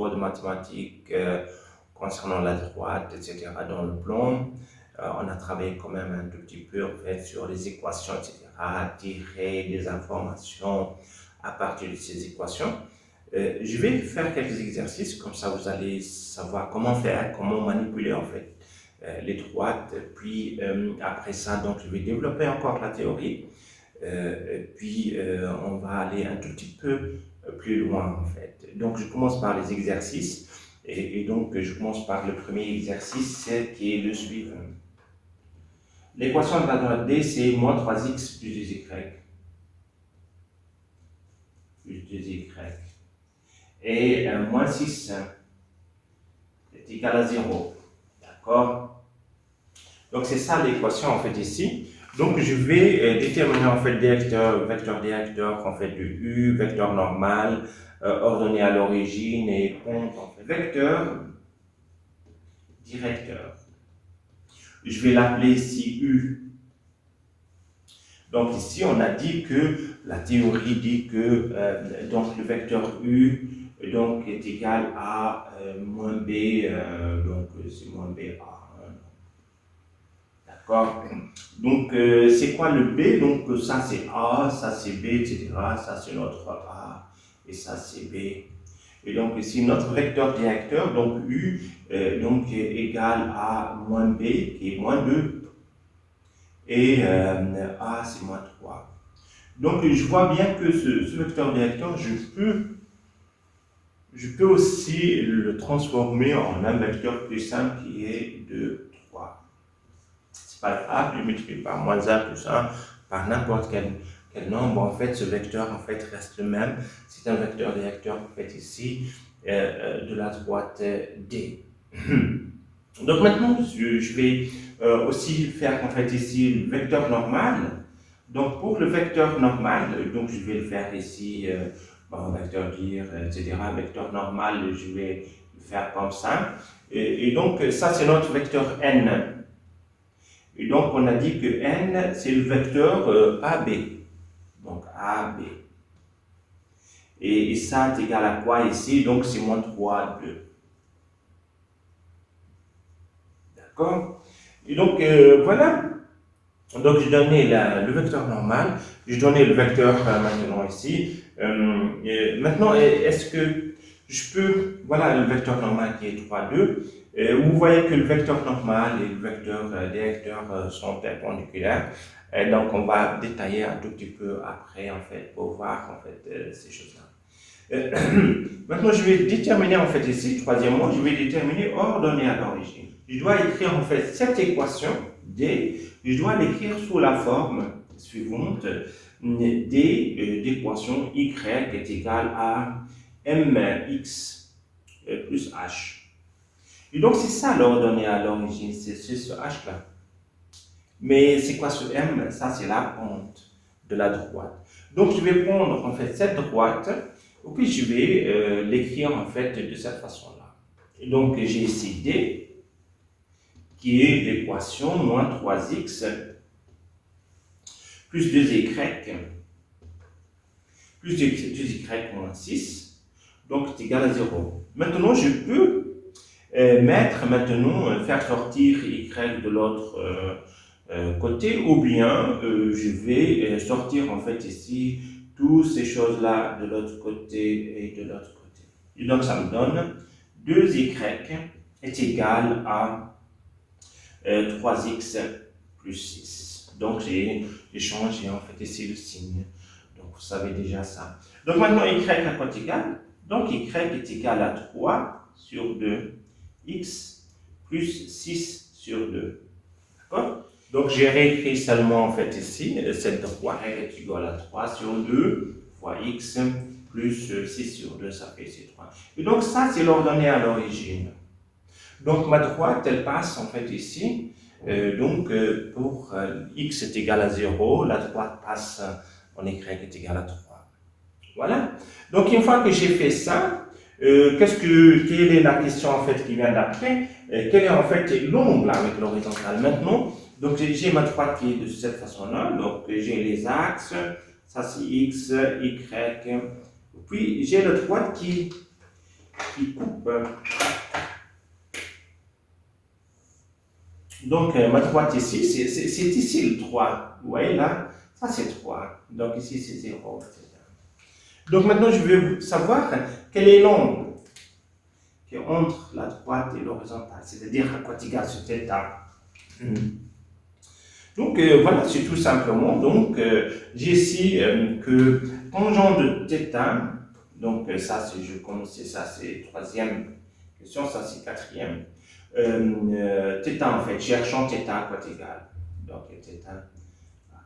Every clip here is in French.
cours de mathématiques concernant la droite, etc. dans le plan. On a travaillé quand même un tout petit peu en fait, sur les équations, etc., tirer des informations à partir de ces équations. Je vais faire quelques exercices, comme ça vous allez savoir comment faire, comment manipuler en fait les droites. Puis après ça, donc je vais développer encore la théorie. Puis on va aller un tout petit peu plus loin en fait. Donc je commence par les exercices et donc je commence par le premier exercice qui est le suivant. L'équation de la droite D c'est moins 3x plus 2y plus 2y et moins 6 est égal à 0. D'accord? Donc c'est ça l'équation en fait ici. Donc je vais déterminer en fait vecteur directeur en fait de U, vecteur normal, ordonné à l'origine et compte en fait. Vecteur directeur. Je vais l'appeler ici U. Donc ici on a dit que la théorie dit que donc le vecteur U donc est égal à moins B, donc c'est moins BA. D'accord? Donc, c'est quoi le B? Donc, ça c'est A, ça c'est B, etc. Ça c'est notre A et ça c'est B. Et donc, ici, notre vecteur directeur, donc U, donc, est égal à moins B, qui est moins 2. Et A, c'est moins 3. Donc, je vois bien que ce vecteur directeur, je peux aussi le transformer en un vecteur plus simple qui est 2, 3. C'est pas grave, je multiplie par moins 1 plus 1 par n'importe quel nombre. En fait, ce vecteur en fait reste le même. C'est un vecteur directeur en fait ici de la droite D. Donc maintenant, je vais aussi faire en fait ici le vecteur normal. Donc pour le vecteur normal, donc je vais le faire ici, vecteur dire, etc. Vecteur normal, je vais le faire comme ça. Et donc ça c'est notre vecteur n. Et donc, on a dit que n, c'est le vecteur AB. Donc, AB. Et ça est égal à quoi ici? Donc, c'est moins 3, 2. D'accord? Et donc, voilà. Donc, j'ai donné le vecteur normal. J'ai donné le vecteur maintenant ici. Maintenant, est-ce que je peux... Voilà le vecteur normal qui est 3, 2. Vous voyez que le vecteur normal et le vecteur directeur sont perpendiculaires. Donc, on va détailler un tout petit peu après, en fait, pour voir, en fait, ces choses-là. Maintenant, je vais déterminer, en fait, ici, troisièmement, je vais déterminer ordonnée à l'origine. Je dois écrire, en fait, cette équation, D, je dois l'écrire sous la forme suivante, D d'équation Y est égal à mx plus h. Et donc, c'est ça l'ordonnée à l'origine, c'est ce h-là. Mais c'est quoi ce m? Ça, c'est la pente de la droite. Donc, je vais prendre, en fait, cette droite, et puis je vais l'écrire, en fait, de cette façon-là. Et donc, j'ai ici D, qui est l'équation moins 3x plus 2y plus 2y moins 6, donc c'est égal à 0. Maintenant, je peux faire sortir y de l'autre côté, ou bien je vais sortir en fait ici toutes ces choses-là de l'autre côté et de l'autre côté. Et donc ça me donne 2y est égal à 3x plus 6. Donc j'ai changé en fait ici le signe. Donc vous savez déjà ça. Donc maintenant y à quoi est égal? Donc y est égal à 3 sur 2 x plus 6 sur 2. D'accord? Donc j'ai réécrit seulement en fait ici, cette droite est égale à 3 sur 2 fois x plus 6 sur 2, ça fait C3. Et donc ça c'est l'ordonnée à l'origine. Donc ma droite elle passe en fait ici, pour x est égal à 0, la droite passe en y est égal à 3. Voilà. Donc une fois que j'ai fait ça, quelle est la question en fait qui vient d'après? Quel est en fait l'angle avec l'horizontale maintenant? Donc j'ai ma droite qui est de cette façon-là, donc j'ai les axes, ça c'est x, y, puis j'ai la droite qui qui coupe. Donc, ma droite ici, c'est ici le 3. Vous voyez là, ça c'est 3. Donc ici c'est 0, etc. Donc maintenant, je veux savoir quel est l'angle qui est entre la droite et l'horizontale, c'est-à-dire à quoi égale ce θ. Donc voilà, c'est tout simplement. Donc j'ai ici que tangent de θ, donc ça c'est, je commence, ça c'est troisième question, ça c'est quatrième. θ en fait, cherchons θ à quoi égale. Donc θ à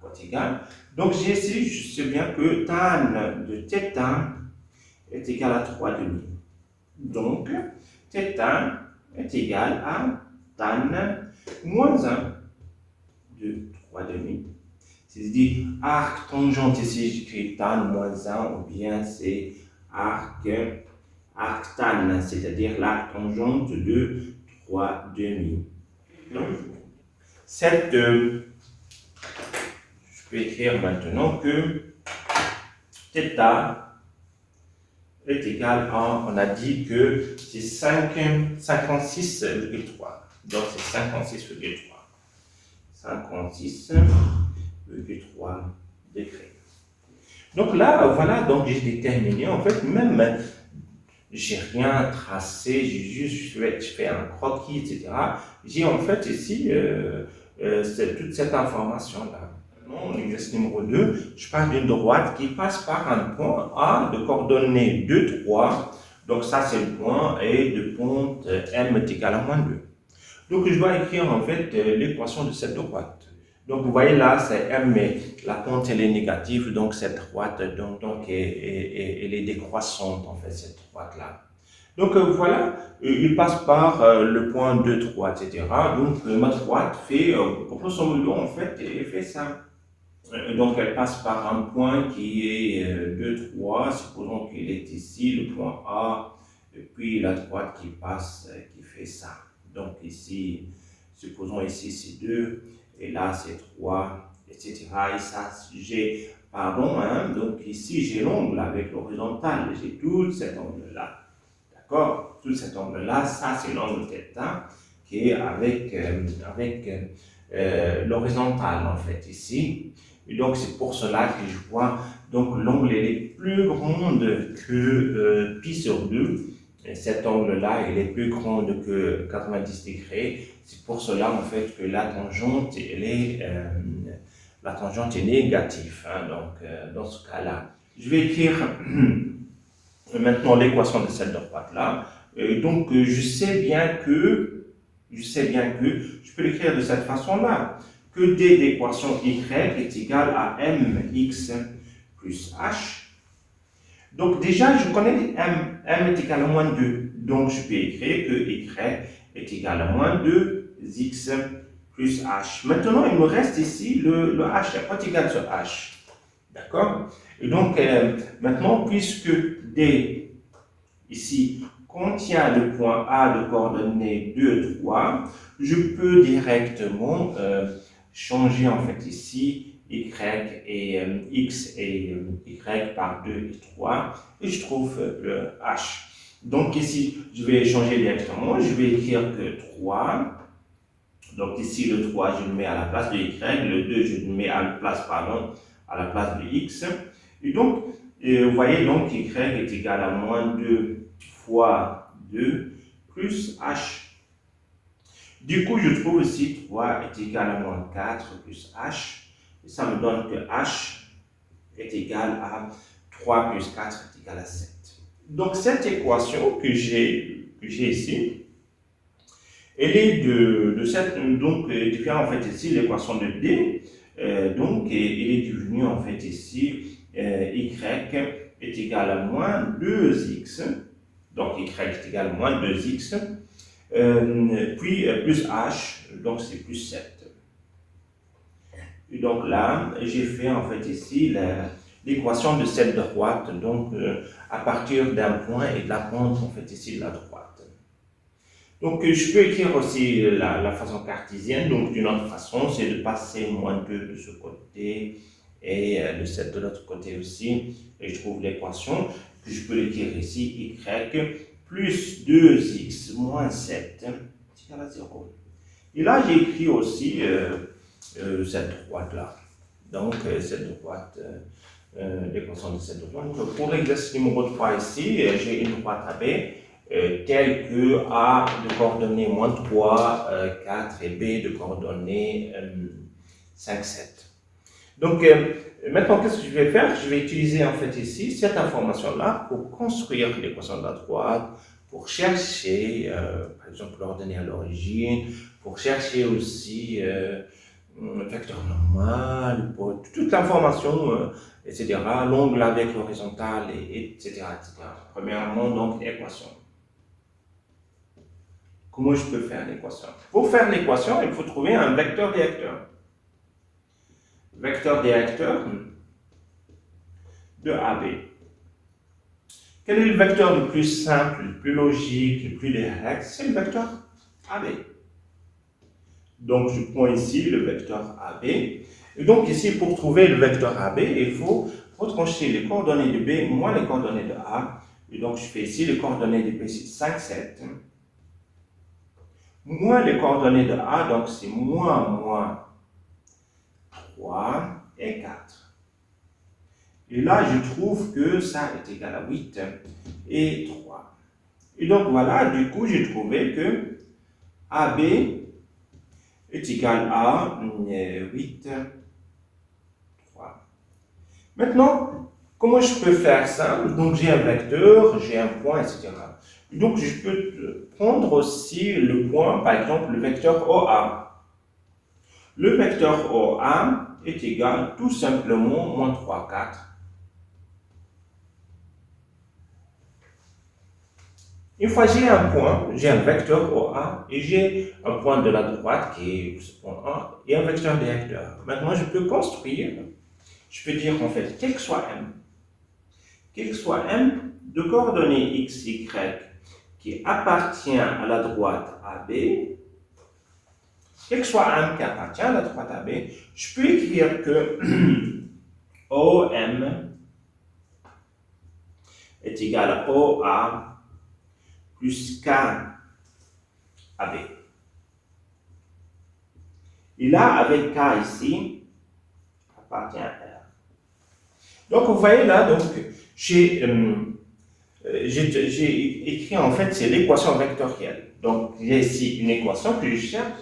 quoi égale. Donc j'ai ici, je sais bien que tan de θ est égal à 3 demi. Donc θ est égal à tan moins 1 de 3 demi. C'est-à-dire arc tangente ici, j'écris tan moins 1 ou bien c'est arc tan, c'est-à-dire l'arc tangente de 3 demi. Donc, je peux écrire maintenant que θ est égal à, on a dit que c'est 56,3. Donc c'est 56,3. 56,3 degrés. Donc là, voilà, donc j'ai déterminé, en fait, même, j'ai rien tracé, j'ai juste fait un croquis, etc. J'ai en fait ici toute cette information-là. L'exercice numéro 2, je parle d'une droite qui passe par un point A de coordonnées 2, 3. Donc ça, c'est le point, et de pente M est égal à moins 2. Donc je dois écrire en fait l'équation de cette droite. Donc vous voyez là, c'est M, mais la pente elle est négative, donc cette droite donc elle est décroissante en fait, cette droite-là. Donc voilà, il passe par le point 2, 3, etc. Donc ma droite fait, grosso modo en fait, elle fait ça. Donc elle passe par un point qui est 2, 3, supposons qu'il est ici, le point A, et puis la droite qui passe, qui fait ça. Donc ici, supposons ici c'est 2, et là c'est 3, etc. Et ça, j'ai, pardon, donc ici j'ai l'angle avec l'horizontale, j'ai tout cet angle-là. D'accord? Tout cet angle-là, ça c'est l'angle θ qui est avec l'horizontale en fait ici. Et donc c'est pour cela que je vois donc l'angle est plus grande que pi sur 2. Et cet angle-là, il est plus grand que 90 degrés. C'est pour cela en fait que la tangente, est négative. Donc dans ce cas-là, je vais écrire maintenant l'équation de cette droite-là. Donc je sais bien que je peux l'écrire de cette façon-là, que d d'équation y est égal à mx plus h. Donc déjà, je connais m est égal à moins 2. Donc je peux écrire que y est égal à moins 2x plus h. Maintenant, il me reste ici le h. À quoi est égal ce h? D'accord? Et donc, maintenant, puisque d, ici, contient le point A de coordonnées 2, 3, je peux directement changer en fait ici y et x et y par 2 et 3 et je trouve le h. Donc ici, je vais changer directement, je vais écrire que 3. Donc ici, le 3, je le mets à la place de y, le 2, je le mets à la place, à la place de x. Et donc, vous voyez, donc y est égal à moins 2 fois 2 plus h. Du coup, je trouve ici 3 est égal à moins 4 plus h. Et ça me donne que h est égal à 3 plus 4 est égal à 7. Donc, cette équation que j'ai ici, elle est de cette, donc, différente en fait ici, l'équation de D, donc, elle est devenue en fait ici, y est égal à moins 2x, donc y est égal à moins 2x, puis plus h, donc c'est plus 7. Et donc là, j'ai fait en fait ici l'équation de cette droite, donc à partir d'un point et de la pente en fait ici de la droite. Donc je peux écrire aussi la façon cartésienne, donc d'une autre façon, c'est de passer moins 2 de ce côté et de l'autre côté aussi, et je trouve l'équation que je peux l'écrire ici, y plus 2x moins 7 est égal à 0. Et là, j'ai écrit aussi cette droite-là. Donc, cette droite, l'équation de cette droite. Donc, pour l'exercice numéro 3 ici, j'ai une droite AB telle que A de coordonnées moins 3, 4 et B de coordonnées 5, 7. Donc, maintenant, qu'est-ce que je vais faire? Je vais utiliser en fait ici cette information-là pour construire l'équation de la droite, pour chercher, par exemple, l'ordonnée à l'origine, pour chercher aussi vecteur normal, pour toute l'information, etc. L'angle avec l'horizontale, etc., etc. Premièrement, donc, équation. Comment je peux faire l'équation? Pour faire l'équation, il faut trouver un vecteur directeur. Vecteur directeur de AB. Quel est le vecteur le plus simple, le plus logique, le plus direct? C'est le vecteur AB. Donc, je prends ici le vecteur AB. Et donc, ici, pour trouver le vecteur AB, il faut retrancher les coordonnées de B moins les coordonnées de A. Et donc, je fais ici les coordonnées de B, c'est 5, 7. Moins les coordonnées de A, donc c'est moins 3 et 4. Et là, je trouve que ça est égal à 8 et 3. Et donc, voilà, du coup, j'ai trouvé que AB est égal à 8, 3. Maintenant, comment je peux faire ça? Donc, j'ai un vecteur, j'ai un point, etc. Donc, je peux prendre aussi le point, par exemple, le vecteur OA. Le vecteur OA est égal tout simplement moins 3, 4. Une fois j'ai un point, j'ai un vecteur OA et j'ai un point de la droite qui est ce point A et un vecteur directeur. Maintenant, je peux construire, je peux dire en fait, quel que soit M de coordonnées x, y qui appartient à la droite AB, quel que soit M qui appartient à la droite AB, je peux écrire que OM est égal à OA plus K AB. Et là, avec K ici, appartient à R. Donc, vous voyez là, donc, j'ai écrit en fait, c'est l'équation vectorielle. Donc, il y a ici une équation que je cherche.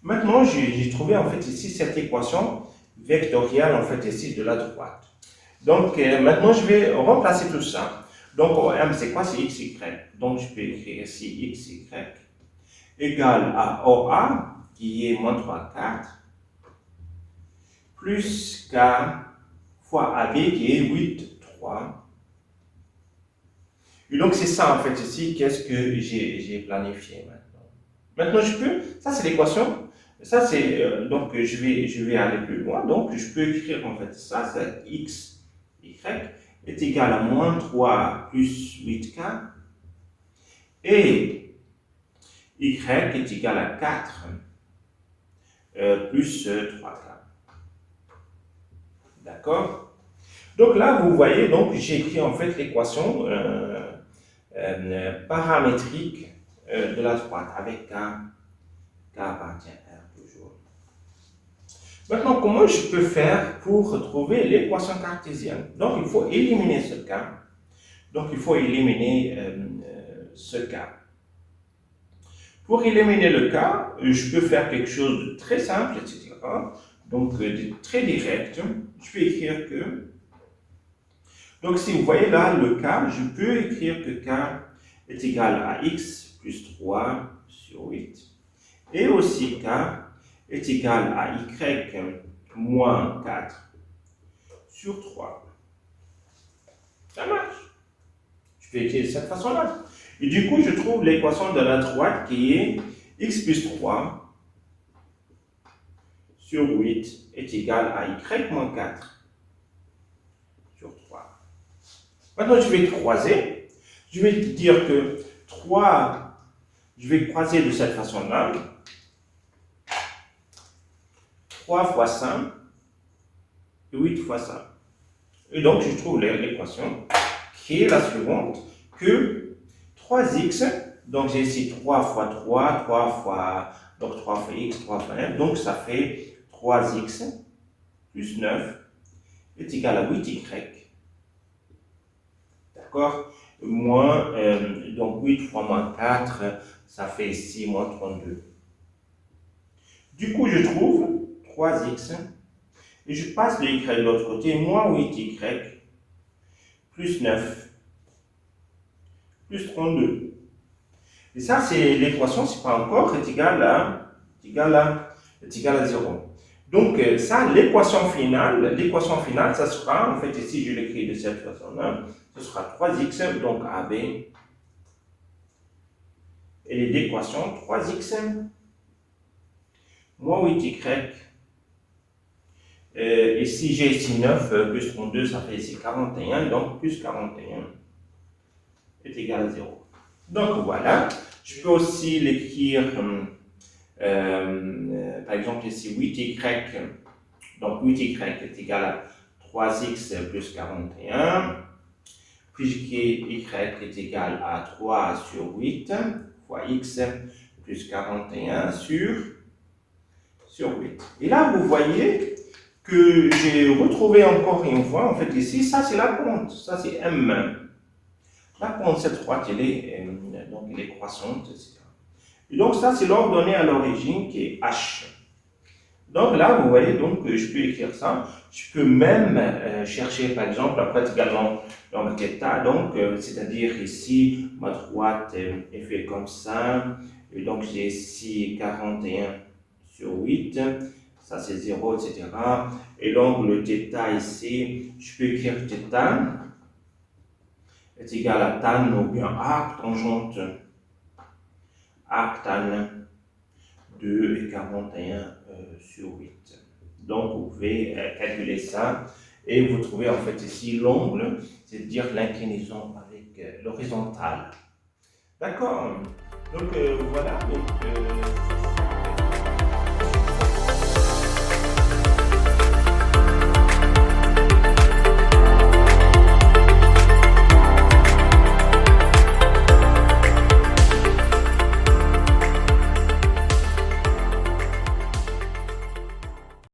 Maintenant, j'ai trouvé en fait ici cette équation vectorielle en fait ici de la droite. Donc, maintenant, je vais remplacer tout ça. Donc, OM, c'est quoi? C'est XY. Donc, je peux écrire ici XY égale à OA, qui est moins 3, 4, plus K fois AB, qui est 8, 3. Et donc, c'est ça, en fait, ici, qu'est-ce que j'ai planifié maintenant. Maintenant, je peux, ça, c'est l'équation. Ça, c'est, donc, je vais aller plus loin. Donc, je peux écrire, en fait, ça, c'est X, Y, est égal à moins 3 plus 8K et Y est égal à 4 plus 3K. D'accord? Donc là, vous voyez, donc j'ai écrit en fait l'équation paramétrique de la droite avec K appartient à R toujours. Maintenant, comment je peux faire pour retrouver l'équation cartésienne? Donc, il faut éliminer ce K. Donc, il faut éliminer ce K. Pour éliminer le K, je peux faire quelque chose de très simple, etc. Donc, de très direct. Je peux écrire que... Donc, si vous voyez là, le K, je peux écrire que K est égal à X plus 3 sur 8. Et aussi K est égal à Y moins 4 sur 3. Ça marche. Je peux écrire de cette façon-là. Et du coup, je trouve l'équation de la droite qui est X plus 3 sur 8 est égal à Y moins 4 sur 3. Maintenant, je vais croiser. Je vais dire que 3, je vais croiser de cette façon-là. 3 fois 5 et 8 fois 5. Et donc, je trouve l'équation qui est la suivante, que 3x, donc j'ai ici 3 fois 3, 3 fois, donc 3 fois x, 3 fois 9, donc ça fait 3x plus 9 est égal à 8y. D'accord? Moins, donc 8 fois moins 4, ça fait ici moins 32. Du coup, je trouve 3x, et je passe le y de l'autre côté, moins 8y, plus 9, plus 32. Et ça, c'est l'équation, c'est pas encore, est égal à 0. Donc, ça, l'équation finale, ça sera, en fait, ici, je l'écris de cette façon-là, ce sera 3x, donc AB, et l'équation 3x, moins 8y, ici, j'ai ici 9, plus 32, ça fait ici 41, donc plus 41 est égal à 0. Donc, voilà. Je peux aussi l'écrire, par exemple, ici 8y, donc 8y est égal à 3x plus 41, puis y est égal à 3 sur 8 fois x plus 41 sur 8. Et là, vous voyez que j'ai retrouvé encore une fois, en fait, ici, ça c'est la pente, ça c'est M. La pente, cette droite, elle est croissante, etc. Et donc, ça, c'est l'ordonnée à l'origine qui est H. Donc là, vous voyez, donc, je peux écrire ça. Je peux même chercher, par exemple, la droite également, donc, θ, donc, c'est-à-dire ici, ma droite est faite comme ça. Et donc, j'ai ici 41 sur 8. Ça, c'est 0, etc. Et donc, le θ ici, je peux écrire θ est égal à tan ou bien arc tangente arc tan 2 et 41 sur 8. Donc vous pouvez calculer ça et vous trouvez en fait ici l'angle, c'est-à-dire l'inclinaison avec l'horizontale. D'accord. Donc voilà. Donc,